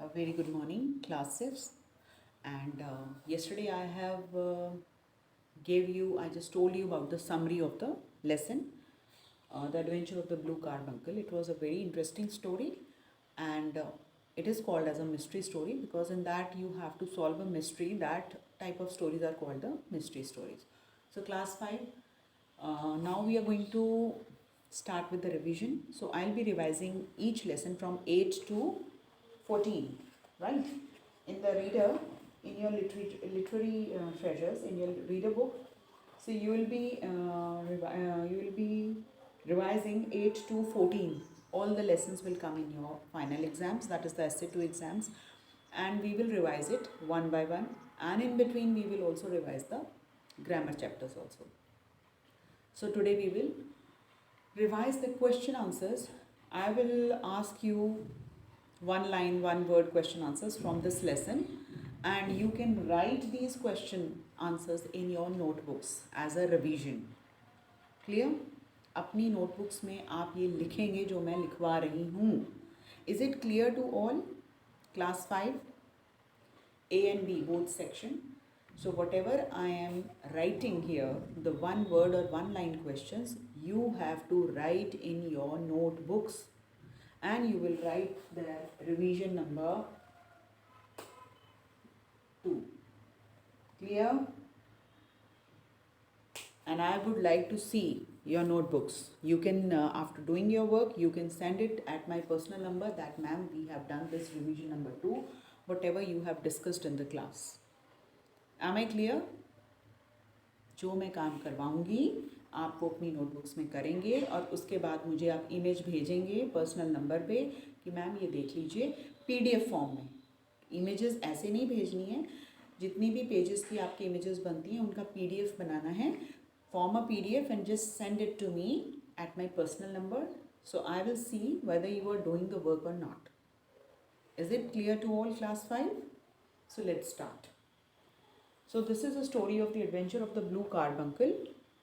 A very good morning, class 6. And yesterday I just told you about the summary of the lesson, The Adventure of the Blue Carbuncle. It was a very interesting story, and it is called as a mystery story because in that you have to solve a mystery. That type of stories are called the mystery stories. So, class 5, now we are going to start with the revision. So, I'll be revising each lesson from 8 to 14, right? In the reader, in your literary treasures, in your reader book, so you will be revising 8 to 14. All the lessons will come in your final exams, that is the essay 2 exams, and we will revise it one by one, and in between we will also revise the grammar chapters also. So today we will revise the question answers. I will ask you one line, one word question answers from this lesson, and you can write these question answers in your notebooks as a revision. Clear? अपनी notebooks में आप ये लिखेंगे जो मैं लिखवा रही हूँ. Is it clear to all? Class 5, A and B both section. So whatever I am writing here, the one word or one line questions, you have to write in your notebooks, and you will write the revision number 2. Clear? And I would like to see your notebooks. You can, after doing your work, you can send it at my personal number that ma'am, we have done this revision number 2, whatever you have discussed in the class. Am I clear? जो मैं काम करवाऊँगी आपको अपनी notebooks में करेंगे, और उसके बाद मुझे आप इमेज भेजेंगे पर्सनल नंबर पे कि मैम ये देख लीजिए PDF फॉर्म में. इमेजेस ऐसे नहीं भेजनी है. जितनी भी पेजेस की आपकी इमेजेस बनती हैं उनका PDF बनाना है. Form a PDF and just send it to me at my personal number. So I will see whether you are doing the work or not. Is it clear to all, class 5? So let's start. So this is a story of the adventure of the Blue Carbuncle.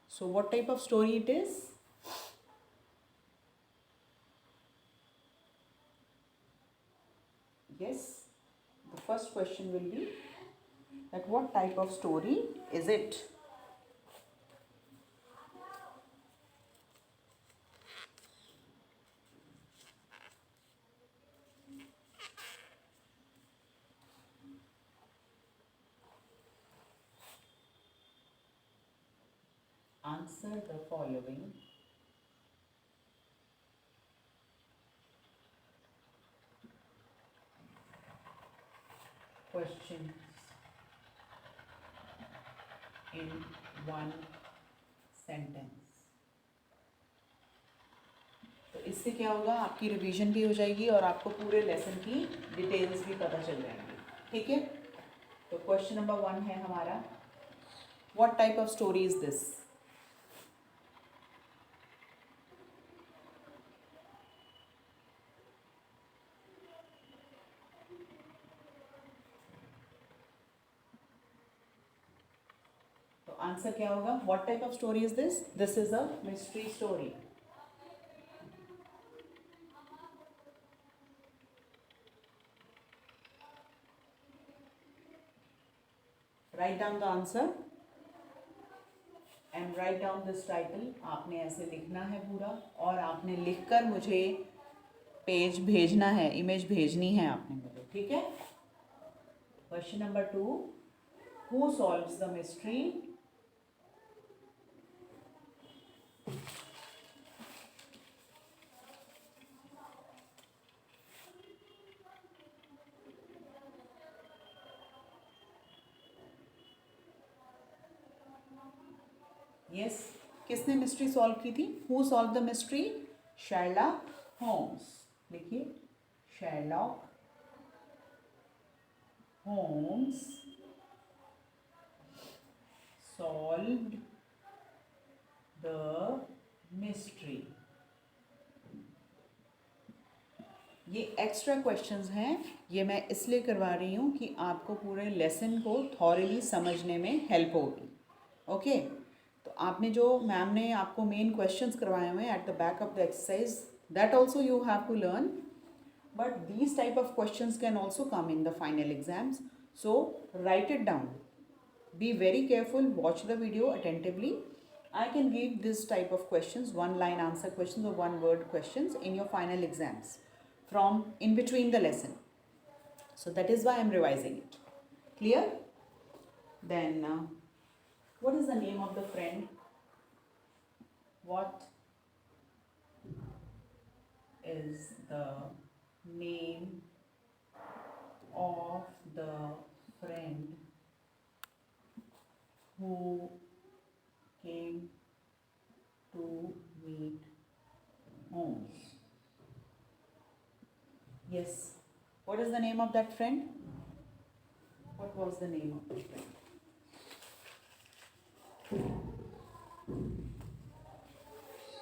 So what type of story it is? Yes, the first question will be that what type of story is it? Answer the following questions in one sentence. तो इससे क्या होगा, आपकी revision भी हो जाएगी और आपको पूरे लेसन की डिटेल्स भी पता चल जाएंगी. ठीक है, तो क्वेश्चन नंबर 1 है हमारा, what type of story is this? तो आंसर क्या होगा, what type of story is this? This is a mystery story. Write down the answer and write down this title. आपने ऐसे लिखना है पूरा, और आपने लिखकर मुझे पेज भेजना है, इमेज भेजनी है आपने मुझे. ठीक है. Question number 2, who solves the mystery? Yes, किसने मिस्ट्री सॉल्व की थी? Who solve the mystery? Sherlock Holmes. देखिए, Sherlock Holmes solved the mystery. ये एक्स्ट्रा क्वेश्चंस हैं, ये मैं इसलिए करवा रही हूँ कि आपको पूरे लेसन को थॉरली समझने में हेल्प होगी. ओके, तो आपने जो मैम ने आपको मेन क्वेश्चंस करवाए हुए हैं at the back of the exercise, that also you have to learn. but these type of questions can also come in the final exams. So write it down, be very careful, watch the video attentively. I can give this type of questions, one line answer questions or one word questions in your final exams from in between the lesson. So that is why I am revising it. Clear? Then what is the name of the friend? What is the name of the friend who came to meet Holmes? Yes. What is the name of that friend? What was the name of that friend?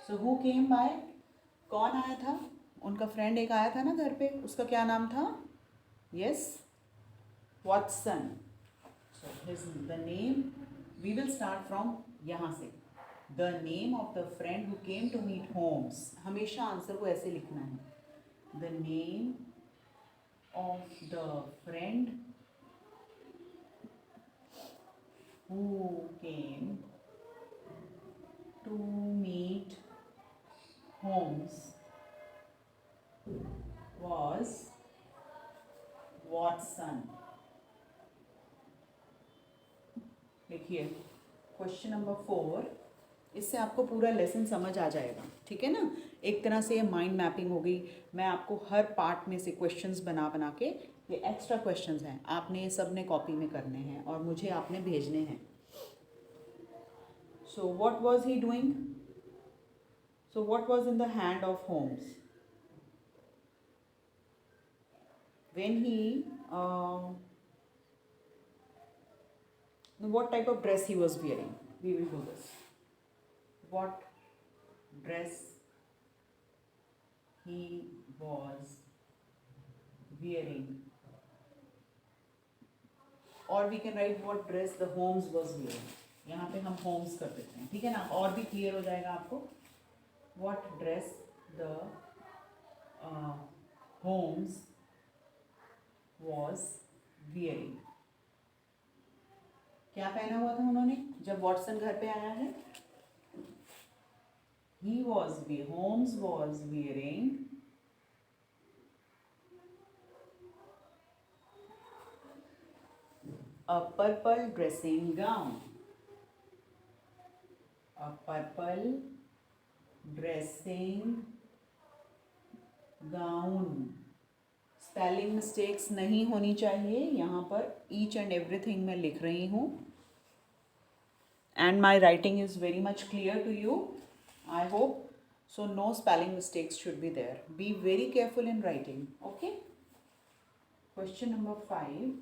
So who came by? कौन आया था? उनका friend एक आया था ना घर पे, उसका क्या नाम था? Yes, Watson. So the name, we will start from यहाँ से. The name of the friend who came to meet Holmes. हमेशा आंसर को ऐसे लिखना है. The name of the friend who came to meet Holmes was Watson. देखिए question number 4, इससे आपको पूरा लेसन समझ आ जाएगा, ठीक है ना. एक तरह से ये माइंड मैपिंग हो गई. मैं आपको हर पार्ट में से क्वेश्चंस बना बना के, ये एक्स्ट्रा क्वेश्चंस हैं, आपने ये सब ने कॉपी में करने हैं और मुझे आपने भेजने हैं. So what was he doing? So what was in the hand of homes when he what type of dress he was wearing? We will do this. What dress he was wearing, or we can write what dress the Holmes was wearing. यहाँ पे हम Holmes कर देते हैं, ठीक है ना, और भी क्लियर हो जाएगा आपको. What dress the Holmes was wearing. क्या पहना हुआ था उन्होंने जब वॉटसन घर पे आया है? Holmes was wearing a purple dressing gown. A purple dressing gown. Spelling mistakes नहीं होनी चाहिए. यहाँ पर ईच एंड एवरीथिंग मैं लिख रही हूँ. And my writing is very much clear to you, I hope. So no spelling mistakes should be there. Be very careful in writing. Okay. Question number 5.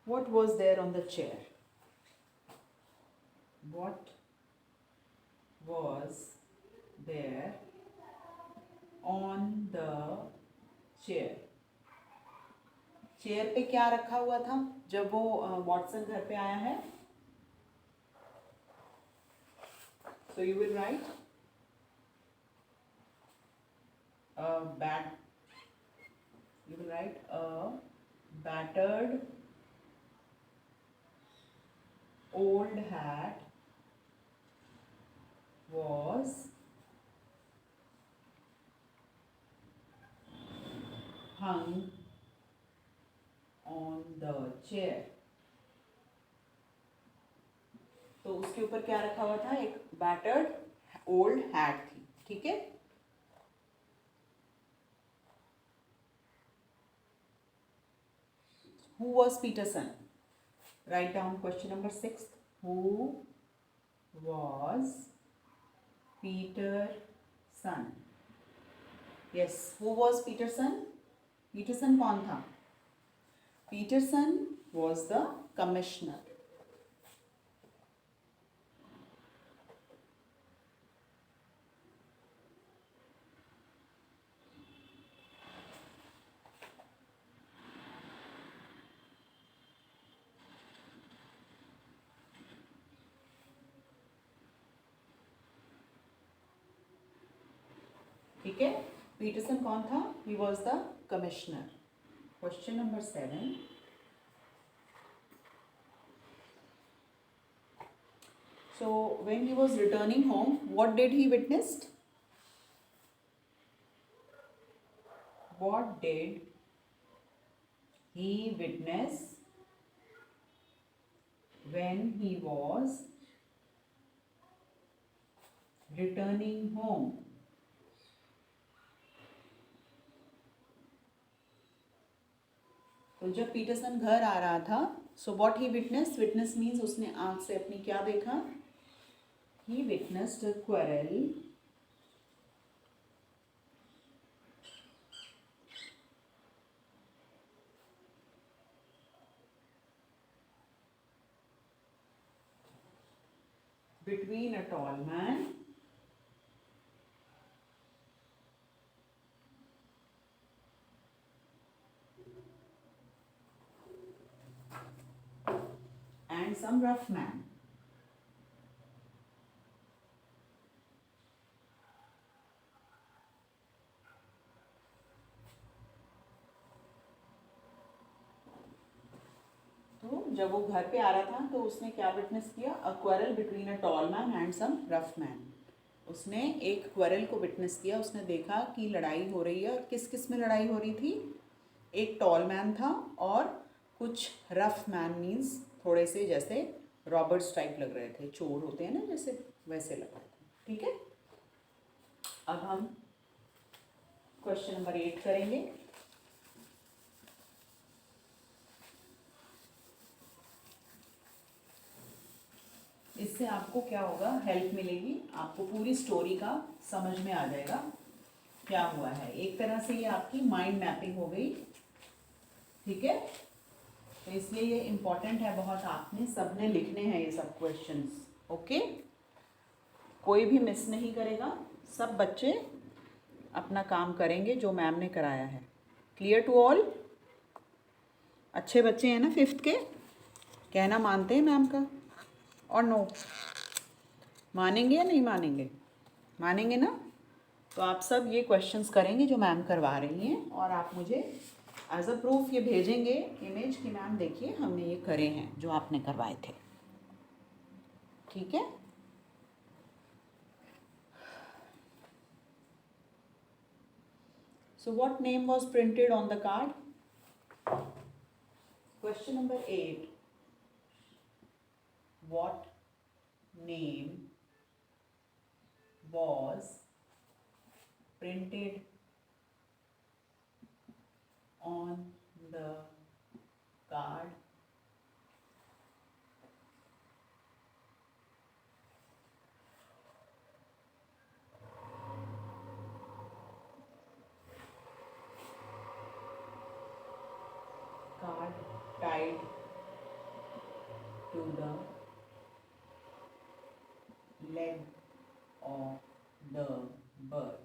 What was there on the chair? What was there on the chair? Chair पे क्या रखा हुआ था जब वो Watson घर पे आया है? So you will write a battered old hat was hung on the chair. तो उसके ऊपर क्या रखा हुआ था? एक battered old hat थी, ठीक है. Who was Peterson? Write down question number 6. Who was Peterson? Yes, who was Peterson? Peterson कौन था? Peterson was the commissioner. ठीक है, पीटरसन कौन था? He was the commissioner. Question number 7. So when he was returning home, what did he witnessed? What did he witness when he was returning home? तो जब Peterson घर आ रहा था, so what he witness, witness means उसने आंख से अपनी क्या देखा? He witnessed a quarrel between a tall man and some rough man. तो जब वो घर पे आ रहा था तो उसने क्या विटनेस किया? A quarrel between a tall man and some rough man. उसने एक क्वेरल को विटनेस किया. उसने देखा कि लड़ाई हो रही है. और किस किस में लड़ाई हो रही थी? एक टॉल मैन था और कुछ रफ मैन मीन्स थोड़े से जैसे रॉबर्ट्स टाइप लग रहे थे, चोर होते हैं ना जैसे, वैसे लग रहे थे. ठीक है, अब हम क्वेश्चन नंबर 8 करेंगे. इससे आपको क्या होगा? हेल्प मिलेगी. आपको पूरी स्टोरी का समझ में आ जाएगा क्या हुआ है. एक तरह से ये आपकी माइंड मैपिंग हो गई. ठीक है, तो इसलिए ये इम्पॉर्टेंट है बहुत. आपने सबने लिखने हैं ये सब क्वेश्चंस. ओके, कोई भी मिस नहीं करेगा. सब बच्चे अपना काम करेंगे जो मैम ने कराया है. Clear to all? अच्छे बच्चे हैं ना 5th के? कहना मानते हैं मैम का और नो? मानेंगे या नहीं मानेंगे? मानेंगे ना? तो आप सब ये क्वेश्चंस करेंगे जो मैम करवा रही हैं और आप मुझे एज अ प्रूफ ये भेजेंगे इमेज कि मैम देखिए हमने ये करे हैं जो आपने करवाए थे. ठीक है, so what name was printed on the card? Question number 8. What name was printed on the card? Card tied to the leg of the bird.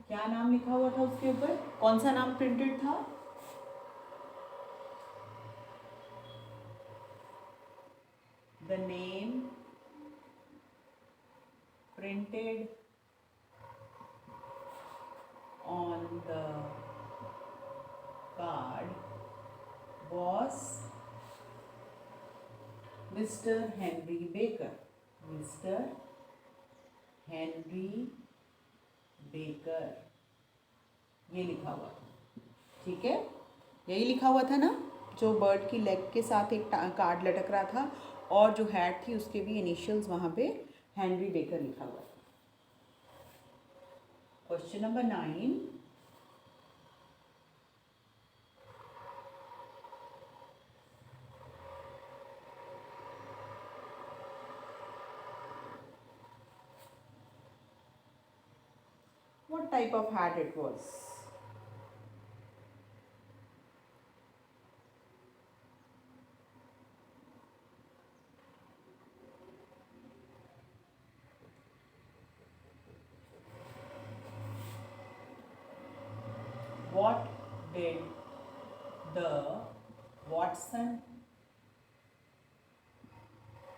क्या नाम लिखा हुआ था उसके ऊपर? कौन सा नाम प्रिंटेड था? The name printed on the card was Mr. Henry Baker. Mr. Henry Baker, ये लिखा हुआ था. ठीक है, यही लिखा हुआ था ना, जो बर्ड की लेग के साथ एक कार्ड लटक रहा था और जो हैट थी उसके भी इनिशियल्स वहाँ पे हेनरी बेकर लिखा हुआ था. Question number 9. What type of hat it was? What did the Watson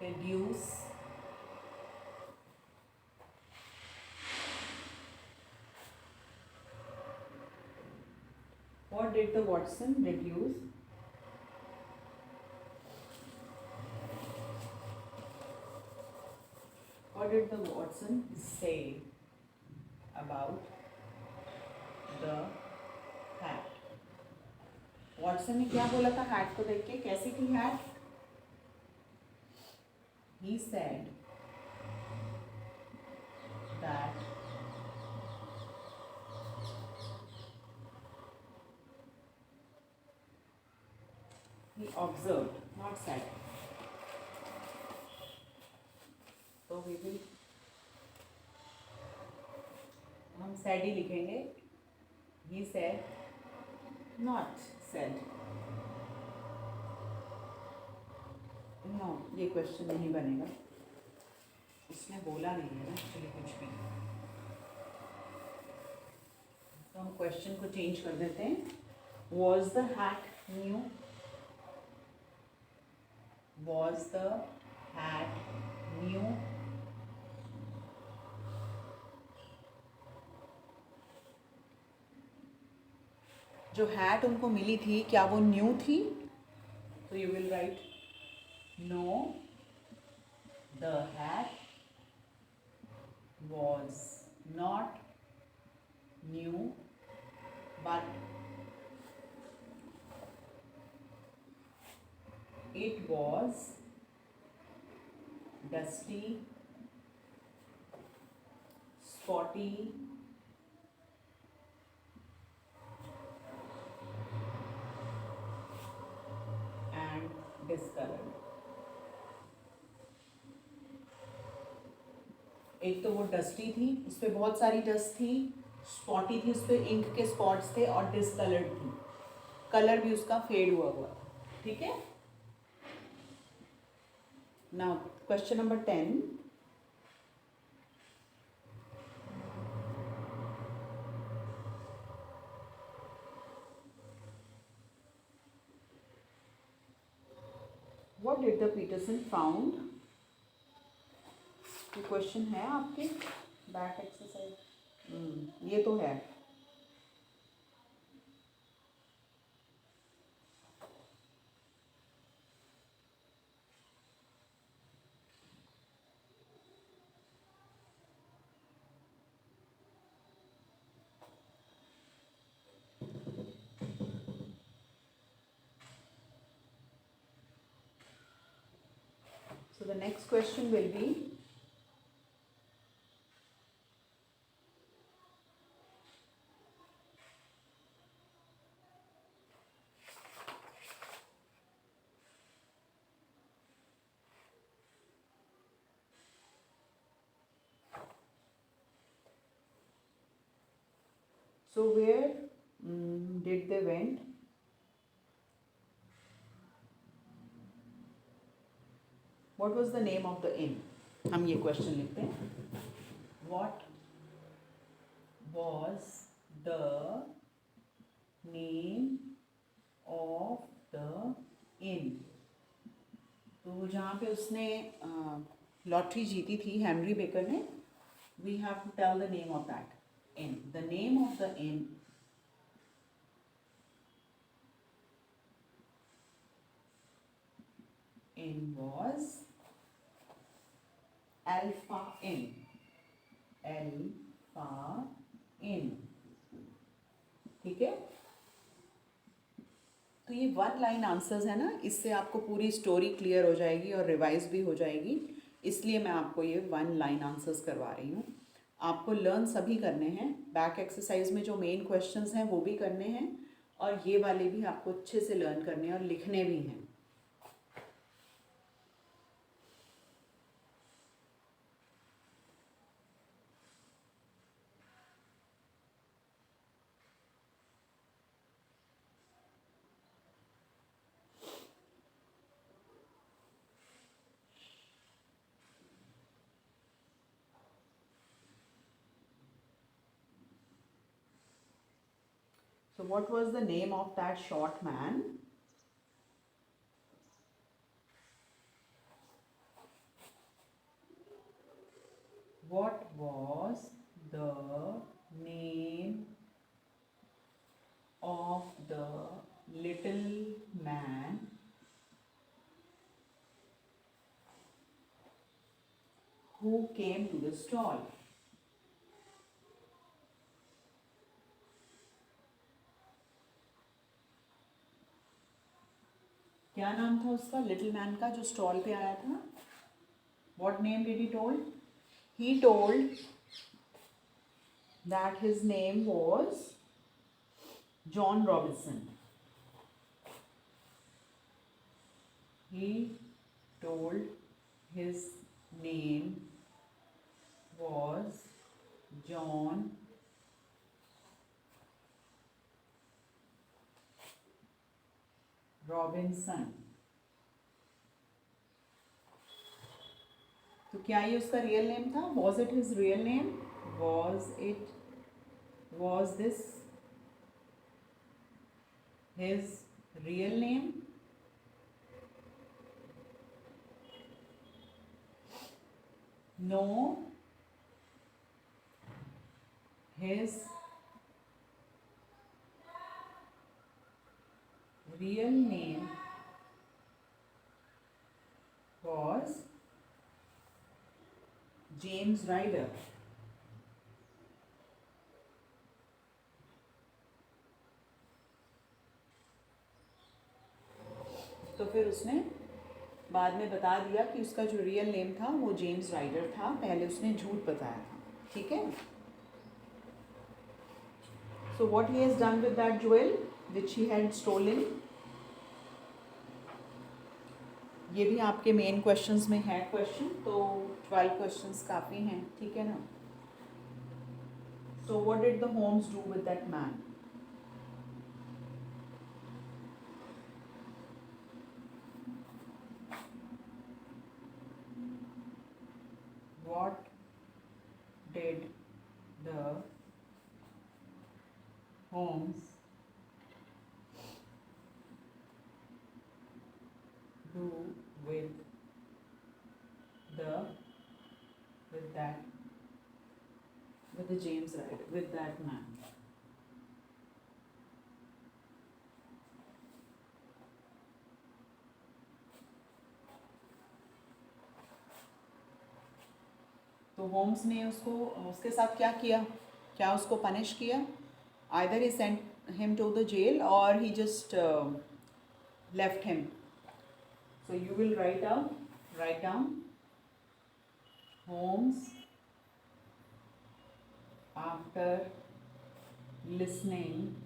deduce did the Watson deduce? What did the Watson say about the hat? Watson ने क्या बोला था hat को देख के? कैसी थी hat? He said that he observed, not said. तो we will हम said ही लिखेंगे. He said, not said. No, ये क्वेश्चन नहीं बनेगा. उसने बोला नहीं है ना एक्चुअली कुछ भी. तो हम क्वेश्चन को चेंज कर देते हैं. Was the hat new? Was the hat new? जो हैट उनको मिली थी क्या वो न्यू थी? तो you will write no, the hat was not new but it was dusty, spotty, and discolored. एक तो वो डस्टी थी, उस पर बहुत सारी डस्ट थी, स्पॉटी थी, उस पर इंक के स्पॉट्स थे और डिसकलर्ड थी. कलर भी उसका फेड हुआ हुआ था. ठीक है. Now question number 10. What did the Peterson found? ये क्वेश्चन है आपके बैक एक्सरसाइज. ये तो है. So the next question will be, so where did they went? What was the name of the inn? हम ये क्वेश्चन लिखते हैं. What was the name of the inn? तो जहाँ पे उसने लॉटरी जीती थी हेनरी बेकर ने, we have to tell the name of that inn. The name of the inn was Alpha Inn. Alpha Inn. ठीक है. तो ये 1 लाइन आंसर्स है ना, इससे आपको पूरी स्टोरी क्लियर हो जाएगी और रिवाइज भी हो जाएगी. इसलिए मैं आपको ये 1 लाइन आंसर्स करवा रही हूँ. आपको लर्न सभी करने हैं. बैक एक्सरसाइज में जो मेन क्वेश्चंस हैं वो भी करने हैं और ये वाले भी आपको अच्छे से लर्न करने हैं और लिखने भी हैं. So what was the name of that short man? What was the name of the who came to the stall. क्या नाम था उसका, लिटिल मैन का, जो स्टॉल पे आया था? What name did he told? He told that his name was John Robinson. He told his name was John Robinson. तो क्या ये उसका रियल नेम था? Was it his real name? Was this his real name? No, his real name was James Ryder. तो फिर उसने बाद में बता दिया कि उसका जो रियल नेम था वो जेम्स राइडर था, पहले उसने झूठ बताया था, ठीक है? So what he has done with that jewel which he had stolen, ये भी आपके मेन क्वेश्चंस में है क्वेश्चन, तो 12 क्वेश्चंस काफ़ी हैं, ठीक है ना? So what did the Holmes do with that man? What did the Holmes do with the James Ryder, with that man? तो होम्स ने उसके साथ क्या किया? क्या उसको पनिश किया? Either he sent him to the jail or he just left him. So you will write down Holmes, after listening,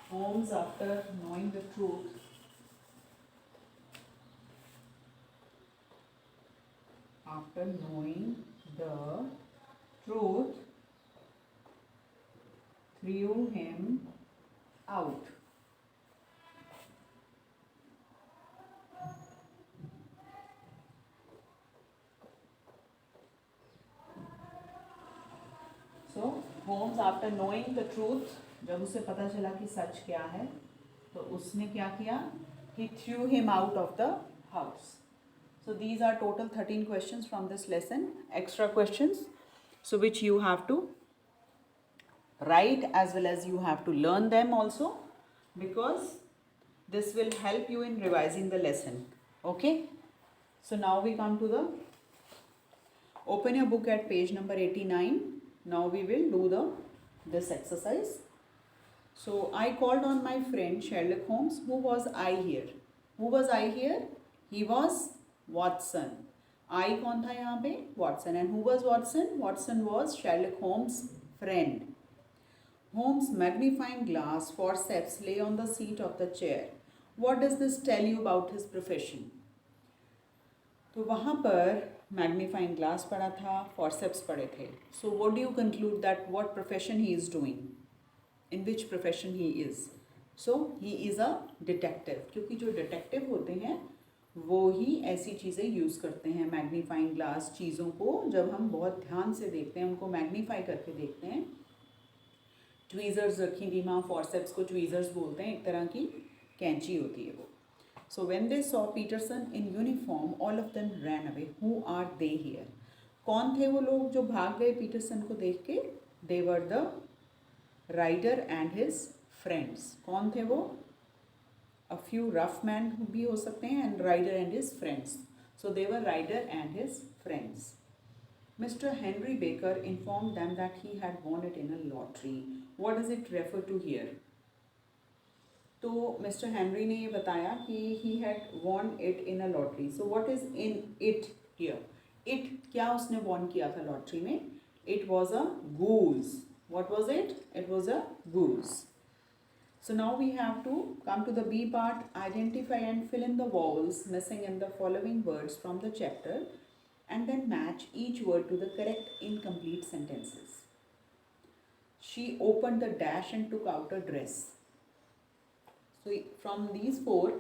Holmes after knowing the truth, threw him out. So Holmes after knowing the truth, जब उसे पता चला कि सच क्या है, तो उसने क्या किया? He threw him out of the house. So these are total 13 questions from this lesson, extra questions, so which you have to write as well as you have to learn them also, because this will help you in revising the lesson. Okay, so now we come to the, open your book at page number 89. Now we will do this exercise. So I called on my friend Sherlock Holmes. Who was I here? Who was I here? He was Watson. I कौन था यहाँ पे? Watson. And who was Watson? Watson was Sherlock Holmes' friend. Holmes' magnifying glass forceps lay on the seat of the chair. What does this tell you about his profession? तो वहाँ पर magnifying glass पड़ा था, forceps पड़े थे. So what do you conclude that what profession he is doing, in which profession he is? So he is a detective, क्योंकि जो detective होते हैं वो ही ऐसी चीज़ें यूज़ करते हैं, मैग्नीफाइंग ग्लास, चीज़ों को जब हम बहुत ध्यान से देखते हैं, उनको मैग्नीफाई करके देखते हैं. ट्वीज़र्स रखी थी माँ, फॉर्सेप्स को ट्वीज़र्स बोलते हैं, एक तरह की कैंची होती है वो. So when they saw Peterson in uniform, all of them ran away. Who are they here? कौन थे वो लोग जो भाग गए पीटरसन को देख के? They were the rider and his friends. कौन थे वो? a few rough men भी हो सकते हैं, and Ryder and his friends. So they were Ryder and his friends. Mr. Henry Baker informed them that he had won it in a lottery. What does it refer to here? तो mister Henry ने ये बताया कि he had won it in a lottery. So what is in it here? It क्या उसने won किया था lottery में? It was a goose. What was it? It was a goose. So now we have to come to the B part. Identify and fill in the vowels missing in the following words from the chapter, and then match each word to the correct incomplete sentences. She opened the dash and took out a dress. So from these four,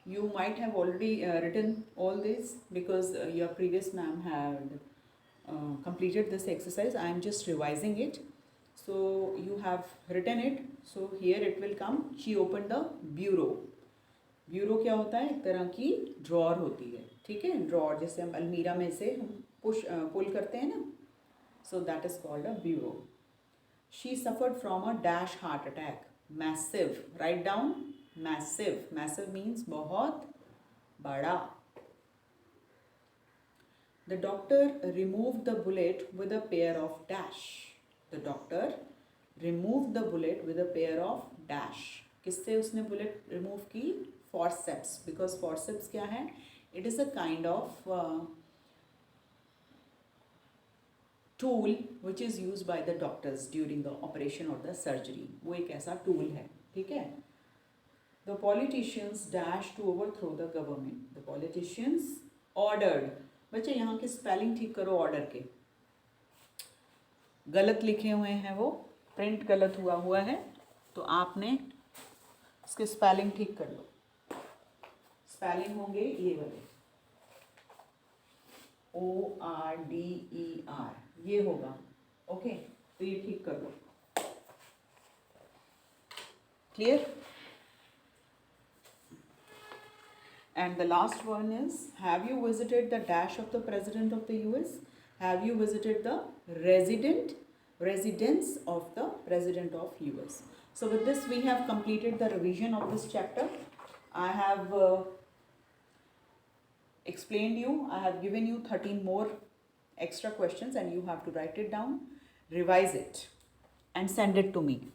you might have already written all this because your previous ma'am had completed this exercise. I am just revising it. So you have written it. So here it will come. She opened the bureau. Bureau क्या होता है? एक तरह की drawer होती है, ठीक है? Drawer जैसे हम अलमीरा में से हम pull करते हैं ना. So that is called a bureau. She suffered from a dash heart attack. Massive. Write down. Massive. Massive means बहुत बड़ा. The doctor removed the bullet with a pair of dash. The doctor removed the bullet with a pair of dash. किससे उसने bullet remove की? Forceps. Because forceps क्या है? It is a kind of tool which is used by the doctors during the operation or the surgery. वो एक ऐसा tool है, ठीक है? The politicians dashed to overthrow the government. The politicians ordered. बच्चे यहाँ के स्पेलिंग ठीक करो ऑर्डर के. गलत लिखे हुए हैं, वो प्रिंट गलत हुआ है, तो आपने इसके स्पेलिंग ठीक कर लो. स्पेलिंग होंगे ये वाले ORDER, ये होगा. ओके, तो ये ठीक कर लो. Clear? And the last one is, have you visited the dash of the President of the US? Have you visited the residence of the President of US? So with this we have completed the revision of this chapter. I have explained you, I have given you 13 more extra questions and you have to write it down, revise it and send it to me.